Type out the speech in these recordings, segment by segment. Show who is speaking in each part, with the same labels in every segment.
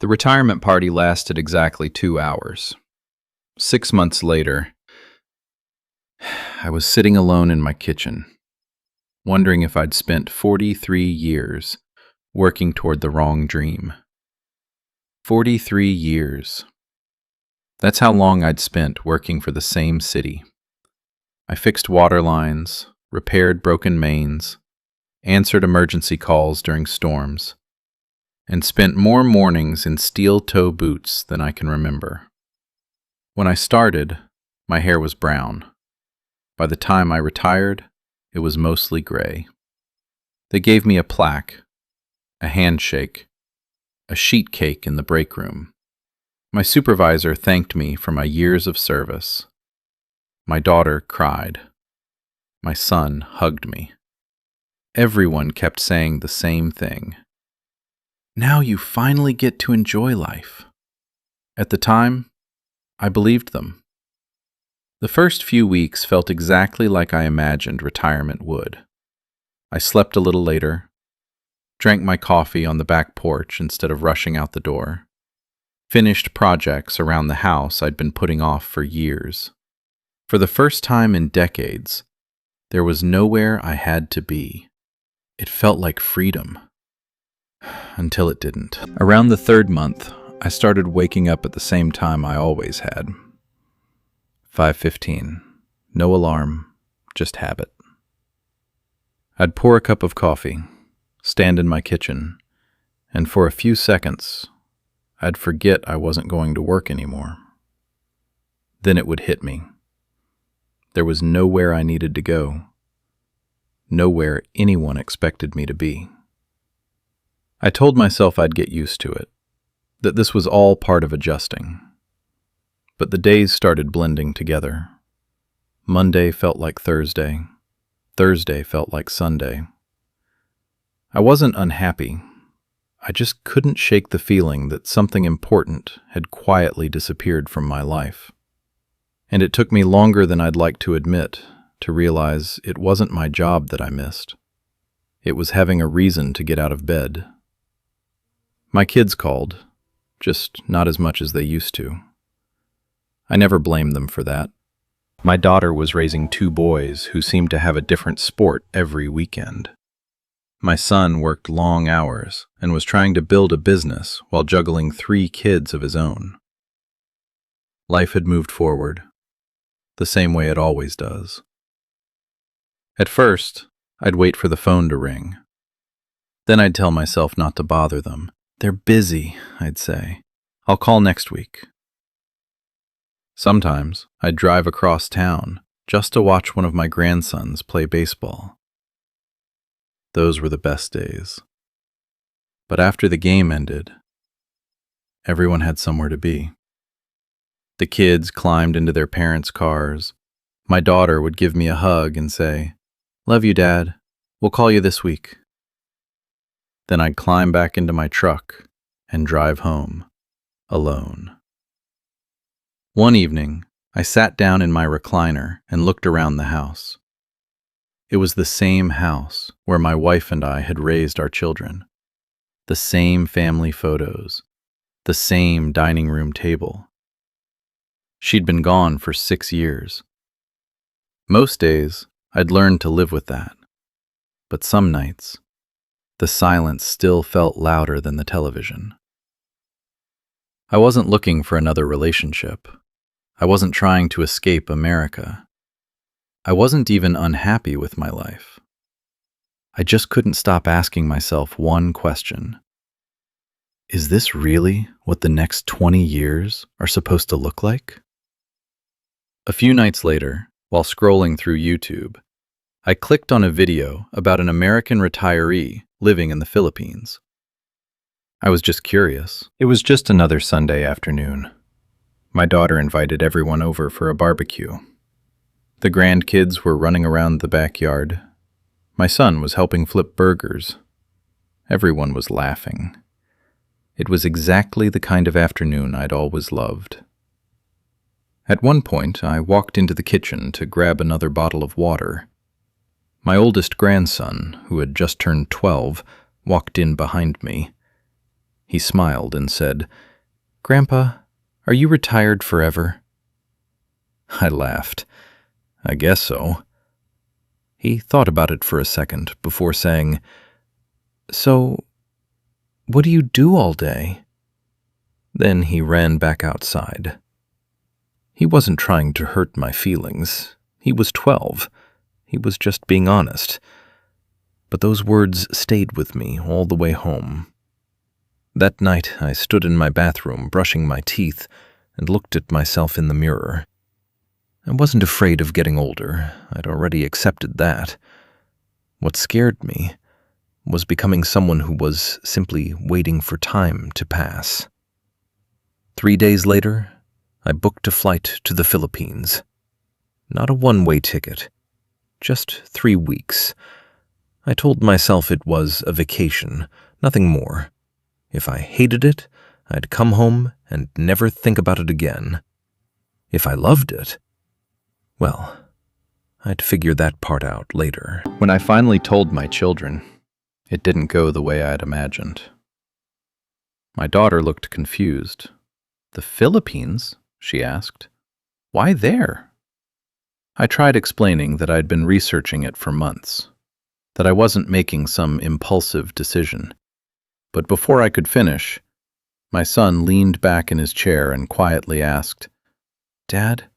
Speaker 1: The retirement party lasted exactly 2 hours. 6 months later, I was sitting alone in my kitchen, wondering if I'd spent 43 years working toward the wrong dream. 43 years. That's how long I'd spent working for the same city. I fixed water lines, repaired broken mains, answered emergency calls during storms, and spent more mornings in steel-toe boots than I can remember. When I started, my hair was brown. By the time I retired, it was mostly gray. They gave me a plaque, a handshake, a sheet cake in the break room. My supervisor thanked me for my years of service. My daughter cried. My son hugged me. Everyone kept saying the same thing. Now you finally get to enjoy life. At the time, I believed them. The first few weeks felt exactly like I imagined retirement would. I slept a little later, drank my coffee on the back porch instead of rushing out the door, finished projects around the house I'd been putting off for years. For the first time in decades, there was nowhere I had to be. It felt like freedom. Until it didn't. Around the third month, I started waking up at the same time I always had. 5:15. No alarm, just habit. I'd pour a cup of coffee, stand in my kitchen, and for a few seconds, I'd forget I wasn't going to work anymore. Then it would hit me. There was nowhere I needed to go. Nowhere anyone expected me to be. I told myself I'd get used to it, that this was all part of adjusting. But the days started blending together. Monday felt like Thursday. Thursday felt like Sunday. I wasn't unhappy. I just couldn't shake the feeling that something important had quietly disappeared from my life. And it took me longer than I'd like to admit to realize it wasn't my job that I missed. It was having a reason to get out of bed. My kids called, just not as much as they used to. I never blamed them for that. My daughter was raising 2 boys who seemed to have a different sport every weekend. My son worked long hours and was trying to build a business while juggling 3 kids of his own. Life had moved forward, the same way it always does. At first, I'd wait for the phone to ring. Then I'd tell myself not to bother them. They're busy, I'd say. I'll call next week. Sometimes I'd drive across town just to watch one of my grandsons play baseball. Those were the best days. But after the game ended, everyone had somewhere to be. The kids climbed into their parents' cars. My daughter would give me a hug and say, "Love you, Dad. We'll call you this week." Then I'd climb back into my truck and drive home, alone. One evening, I sat down in my recliner and looked around the house. It was the same house where my wife and I had raised our children. The same family photos, the same dining room table. She'd been gone for 6 years. Most days, I'd learned to live with that. But some nights, the silence still felt louder than the television. I wasn't looking for another relationship. I wasn't trying to escape America. I wasn't even unhappy with my life. I just couldn't stop asking myself one question. Is this really what the next 20 years are supposed to look like? A few nights later, while scrolling through YouTube, I clicked on a video about an American retiree living in the Philippines. I was just curious. It was just another Sunday afternoon. My daughter invited everyone over for a barbecue. The grandkids were running around the backyard. My son was helping flip burgers. Everyone was laughing. It was exactly the kind of afternoon I'd always loved. At one point, I walked into the kitchen to grab another bottle of water. My oldest grandson, who had just turned 12, walked in behind me. He smiled and said, "Grandpa, are you retired forever?" I laughed. "I guess so." He thought about it for a second before saying, "So, what do you do all day?" Then he ran back outside. He wasn't trying to hurt my feelings. He was 12. He was just being honest. But those words stayed with me all the way home. That night, I stood in my bathroom brushing my teeth and looked at myself in the mirror. I wasn't afraid of getting older. I'd already accepted that. What scared me was becoming someone who was simply waiting for time to pass. 3 days later, I booked a flight to the Philippines. Not a one-way ticket, just 3 weeks. I told myself it was a vacation, nothing more. If I hated it, I'd come home and never think about it again. If I loved it, well, I'd figure that part out later. When I finally told my children, it didn't go the way I'd imagined. My daughter looked confused. "The Philippines?" she asked. "Why there?" I tried explaining that I'd been researching it for months, that I wasn't making some impulsive decision. But before I could finish, my son leaned back in his chair and quietly asked, "Dad,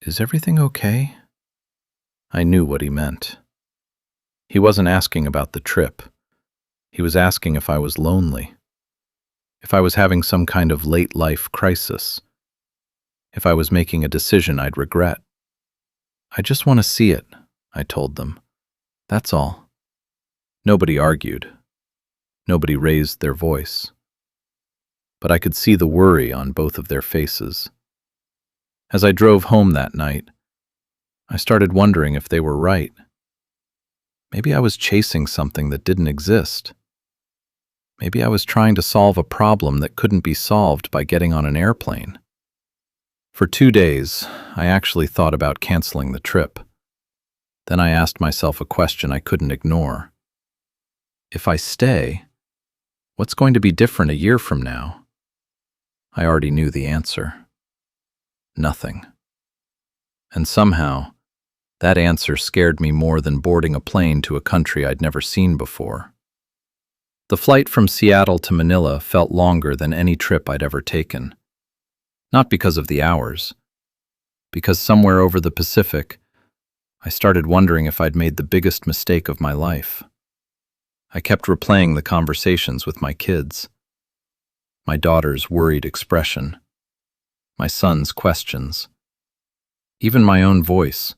Speaker 1: is everything okay?" I knew what he meant. He wasn't asking about the trip. He was asking if I was lonely, if I was having some kind of late-life crisis, if I was making a decision I'd regret. "I just want to see it," I told them. "That's all." Nobody argued. Nobody raised their voice. But I could see the worry on both of their faces. As I drove home that night, I started wondering if they were right. Maybe I was chasing something that didn't exist. Maybe I was trying to solve a problem that couldn't be solved by getting on an airplane. For 2 days, I actually thought about canceling the trip. Then I asked myself a question I couldn't ignore. If I stay, what's going to be different a year from now? I already knew the answer. Nothing. And somehow, that answer scared me more than boarding a plane to a country I'd never seen before. The flight from Seattle to Manila felt longer than any trip I'd ever taken. Not because of the hours, because somewhere over the Pacific, I started wondering if I'd made the biggest mistake of my life. I kept replaying the conversations with my kids. My daughter's worried expression, my son's questions, even my own voice,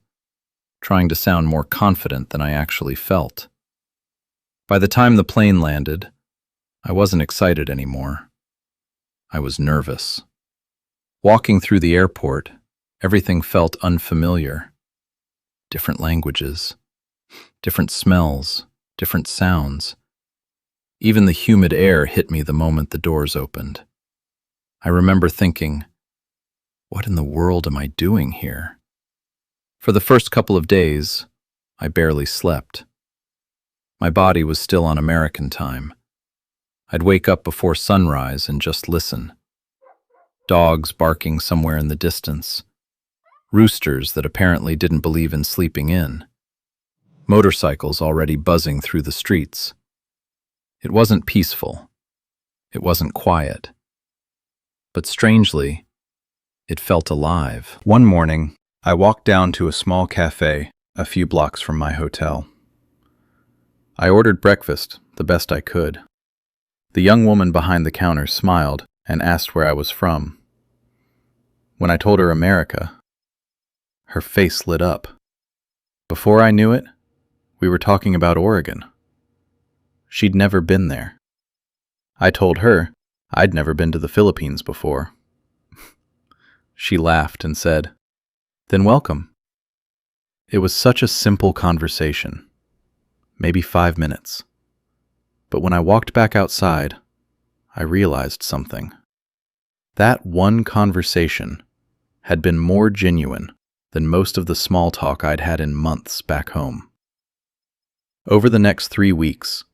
Speaker 1: trying to sound more confident than I actually felt. By the time the plane landed, I wasn't excited anymore. I was nervous. Walking through the airport, everything felt unfamiliar. Different languages, different smells, different sounds. Even the humid air hit me the moment the doors opened. I remember thinking, what in the world am I doing here? For the first couple of days, I barely slept. My body was still on American time. I'd wake up before sunrise and just listen. Dogs barking somewhere in the distance. Roosters that apparently didn't believe in sleeping in. Motorcycles already buzzing through the streets. It wasn't peaceful. It wasn't quiet. But strangely, it felt alive. One morning, I walked down to a small cafe a few blocks from my hotel. I ordered breakfast, the best I could. The young woman behind the counter smiled and asked where I was from. When I told her America, her face lit up. Before I knew it, we were talking about Oregon. She'd never been there. I told her I'd never been to the Philippines before. She laughed and said, "Then welcome." It was such a simple conversation, maybe 5 minutes. But when I walked back outside, I realized something. That one conversation had been more genuine than most of the small talk I'd had in months back home. Over the next 3 weeks,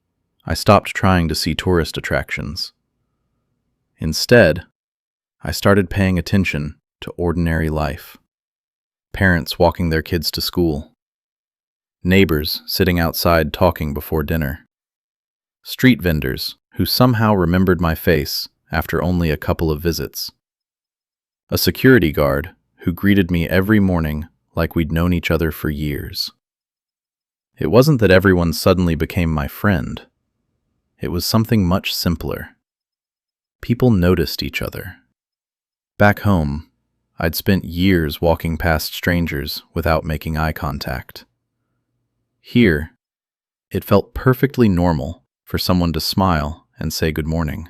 Speaker 1: I stopped trying to see tourist attractions. Instead, I started paying attention to ordinary life. Parents walking their kids to school. Neighbors sitting outside talking before dinner. Street vendors who somehow remembered my face after only a couple of visits. A security guard who greeted me every morning like we'd known each other for years. It wasn't that everyone suddenly became my friend. It was something much simpler. People noticed each other. Back home, I'd spent years walking past strangers without making eye contact. Here, it felt perfectly normal for someone to smile and say good morning.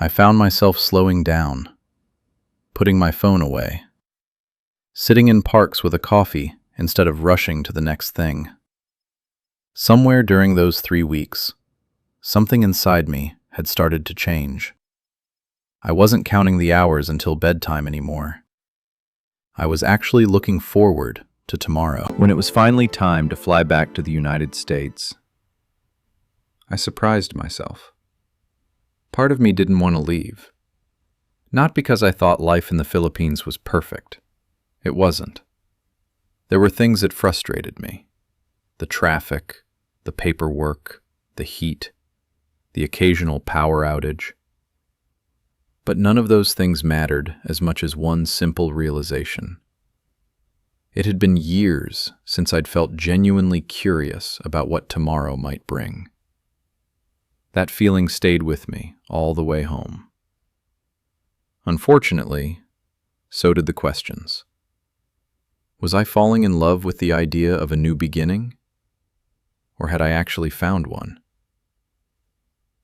Speaker 1: I found myself slowing down, putting my phone away, sitting in parks with a coffee instead of rushing to the next thing. Somewhere during those 3 weeks, something inside me had started to change. I wasn't counting the hours until bedtime anymore. I was actually looking forward to tomorrow. When it was finally time to fly back to the United States, I surprised myself. Part of me didn't want to leave. Not because I thought life in the Philippines was perfect. It wasn't. There were things that frustrated me. The traffic, the paperwork, the heat, the occasional power outage. But none of those things mattered as much as one simple realization. It had been years since I'd felt genuinely curious about what tomorrow might bring. That feeling stayed with me all the way home. Unfortunately, so did the questions. Was I falling in love with the idea of a new beginning? Or had I actually found one?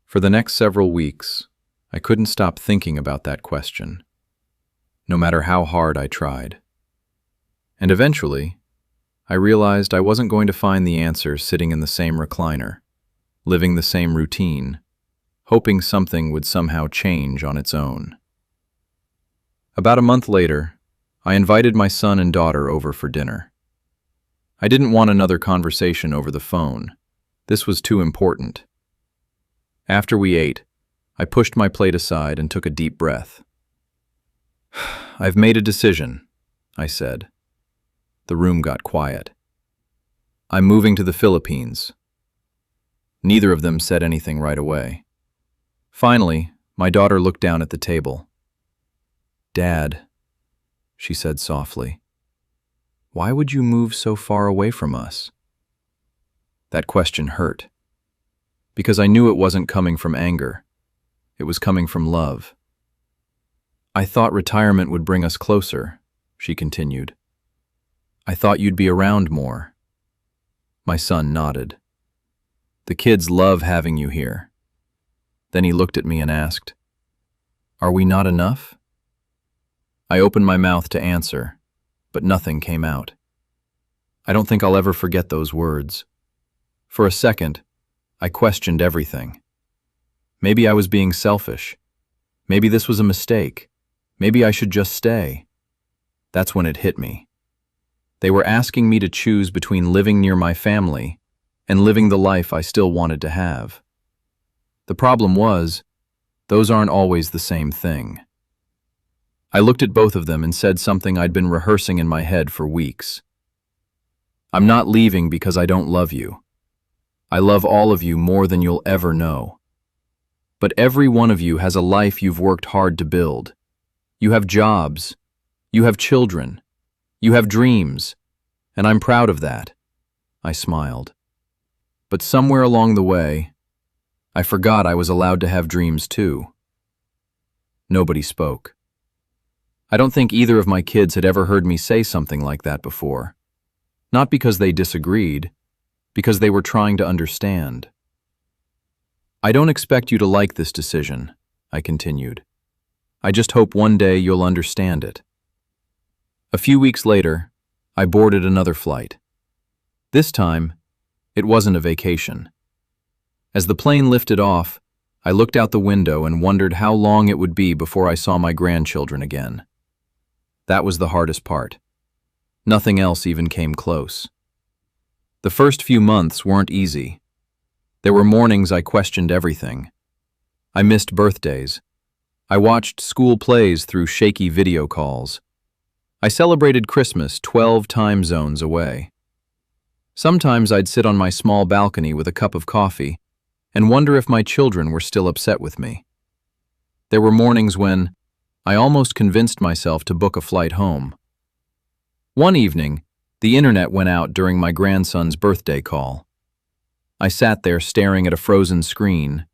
Speaker 1: For the next several weeks, I couldn't stop thinking about that question, no matter how hard I tried. And eventually, I realized I wasn't going to find the answer sitting in the same recliner, living the same routine, hoping something would somehow change on its own. About a month later, I invited my son and daughter over for dinner. I didn't want another conversation over the phone. This was too important. After we ate, I pushed my plate aside and took a deep breath. "I've made a decision," I said. The room got quiet. "I'm moving to the Philippines." Neither of them said anything right away. Finally, my daughter looked down at the table. "Dad," she said softly, "why would you move so far away from us?" That question hurt, because I knew it wasn't coming from anger. It was coming from love. "I thought retirement would bring us closer," she continued. "I thought you'd be around more." My son nodded. "The kids love having you here." Then he looked at me and asked, "Are we not enough?" I opened my mouth to answer, but nothing came out. I don't think I'll ever forget those words. For a second, I questioned everything. Maybe I was being selfish. Maybe this was a mistake. Maybe I should just stay. That's when it hit me. They were asking me to choose between living near my family and living the life I still wanted to have. The problem was, those aren't always the same thing. I looked at both of them and said something I'd been rehearsing in my head for weeks. "I'm not leaving because I don't love you. I love all of you more than you'll ever know. But every one of you has a life you've worked hard to build. You have jobs. You have children. You have dreams. And I'm proud of that." I smiled. But somewhere along the way, I forgot I was allowed to have dreams too. Nobody spoke. I don't think either of my kids had ever heard me say something like that before. Not because they disagreed, because they were trying to understand. "I don't expect you to like this decision," I continued. "I just hope one day you'll understand it." A few weeks later, I boarded another flight. This time, it wasn't a vacation. As the plane lifted off, I looked out the window and wondered how long it would be before I saw my grandchildren again. That was the hardest part. Nothing else even came close. The first few months weren't easy. There were mornings I questioned everything. I missed birthdays. I watched school plays through shaky video calls. I celebrated Christmas 12 time zones away. Sometimes I'd sit on my small balcony with a cup of coffee and wonder if my children were still upset with me. There were mornings when I almost convinced myself to book a flight home. One evening, the internet went out during my grandson's birthday call. I sat there staring at a frozen screen,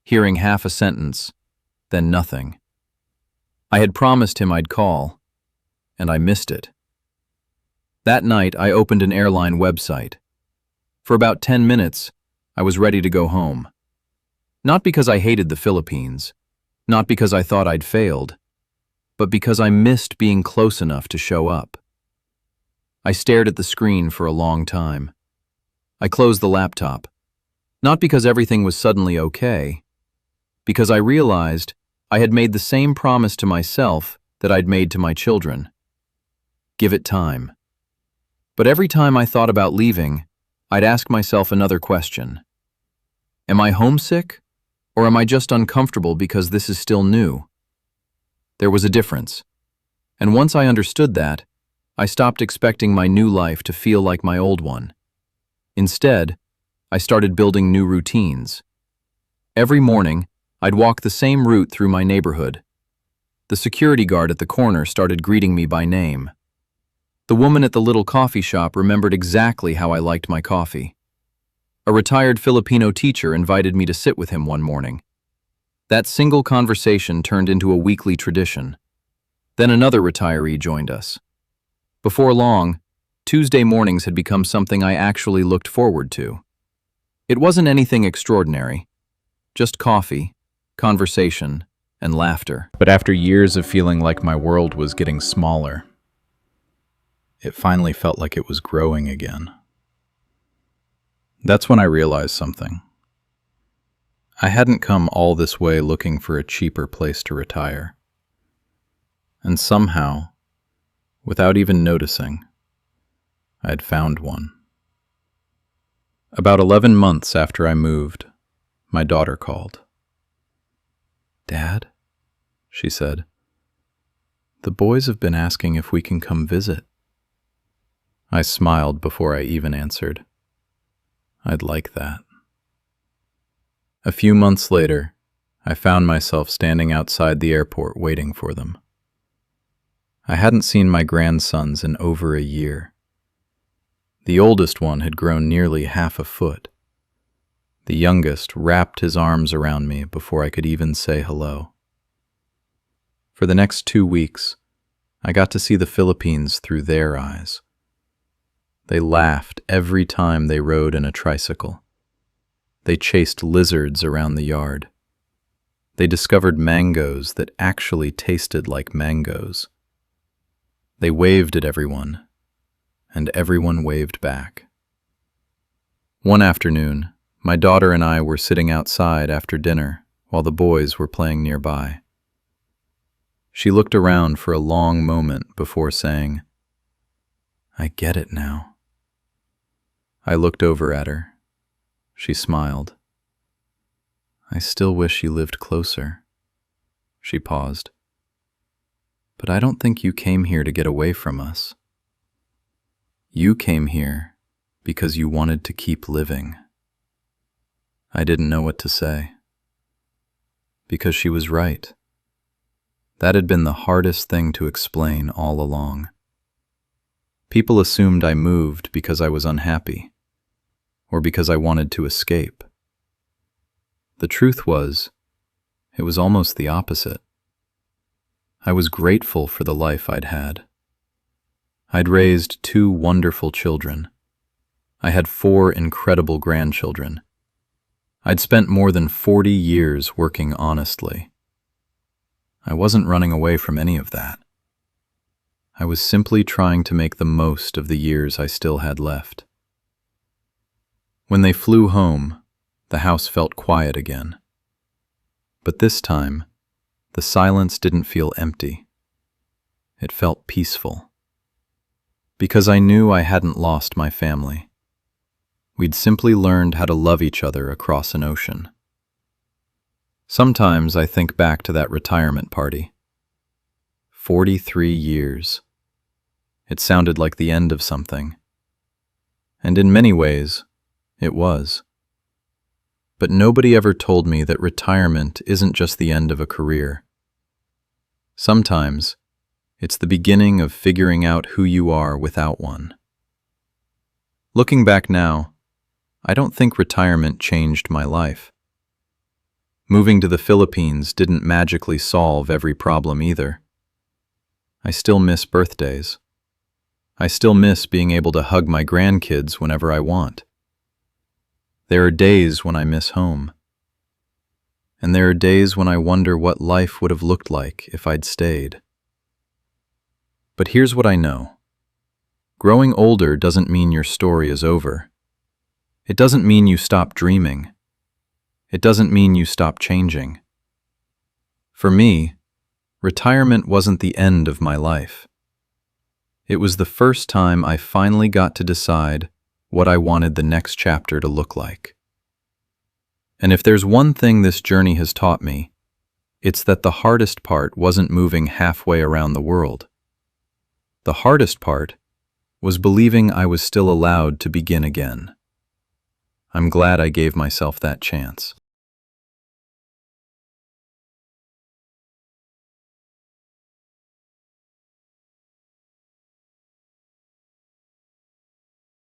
Speaker 1: hearing half a sentence, then nothing. I had promised him I'd call, and I missed it. That night, I opened an airline website. For about 10 minutes, I was ready to go home. Not because I hated the Philippines, not because I thought I'd failed, but because I missed being close enough to show up. I stared at the screen for a long time. I closed the laptop, not because everything was suddenly okay, because I realized I had made the same promise to myself that I'd made to my children. Give it time. But every time I thought about leaving, I'd ask myself another question. Am I homesick, or am I just uncomfortable because this is still new? There was a difference. And once I understood that, I stopped expecting my new life to feel like my old one. Instead, I started building new routines. Every morning, I'd walk the same route through my neighborhood. The security guard at the corner started greeting me by name. The woman at the little coffee shop remembered exactly how I liked my coffee. A retired Filipino teacher invited me to sit with him one morning. That single conversation turned into a weekly tradition. Then another retiree joined us. Before long, Tuesday mornings had become something I actually looked forward to. It wasn't anything extraordinary, just coffee, conversation, and laughter. But after years of feeling like my world was getting smaller, it finally felt like it was growing again. That's when I realized something. I hadn't come all this way looking for a cheaper place to retire. And somehow, without even noticing, I'd found one. About 11 months after I moved, my daughter called. "Dad," she said, "the boys have been asking if we can come visit." I smiled before I even answered. I'd like that. A few months later, I found myself standing outside the airport waiting for them. I hadn't seen my grandsons in over a year. The oldest one had grown nearly half a foot. The youngest wrapped his arms around me before I could even say hello. For the next 2 weeks, I got to see the Philippines through their eyes. They laughed every time they rode in a tricycle. They chased lizards around the yard. They discovered mangoes that actually tasted like mangoes. They waved at everyone, and everyone waved back. One afternoon, my daughter and I were sitting outside after dinner while the boys were playing nearby. She looked around for a long moment before saying, "I get it now." I looked over at her. She smiled. "I still wish you lived closer." She paused. "But I don't think you came here to get away from us. You came here because you wanted to keep living." I didn't know what to say. Because she was right. That had been the hardest thing to explain all along. People assumed I moved because I was unhappy, or because I wanted to escape. The truth was, it was almost the opposite. I was grateful for the life I'd had. I'd raised 2 wonderful children. I had 4 incredible grandchildren. I'd spent more than 40 years working honestly. I wasn't running away from any of that. I was simply trying to make the most of the years I still had left. When they flew home, the house felt quiet again. But this time, the silence didn't feel empty. It felt peaceful. Because I knew I hadn't lost my family. We'd simply learned how to love each other across an ocean. Sometimes I think back to that retirement party. 43 years. It sounded like the end of something. And in many ways, it was. But nobody ever told me that retirement isn't just the end of a career. Sometimes, it's the beginning of figuring out who you are without one. Looking back now, I don't think retirement changed my life. Moving to the Philippines didn't magically solve every problem either. I still miss birthdays. I still miss being able to hug my grandkids whenever I want. There are days when I miss home. And there are days when I wonder what life would have looked like if I'd stayed. But here's what I know. Growing older doesn't mean your story is over. It doesn't mean you stop dreaming. It doesn't mean you stop changing. For me, retirement wasn't the end of my life. It was the first time I finally got to decide what I wanted the next chapter to look like. And if there's one thing this journey has taught me, it's that the hardest part wasn't moving halfway around the world. The hardest part was believing I was still allowed to begin again. I'm glad I gave myself that chance.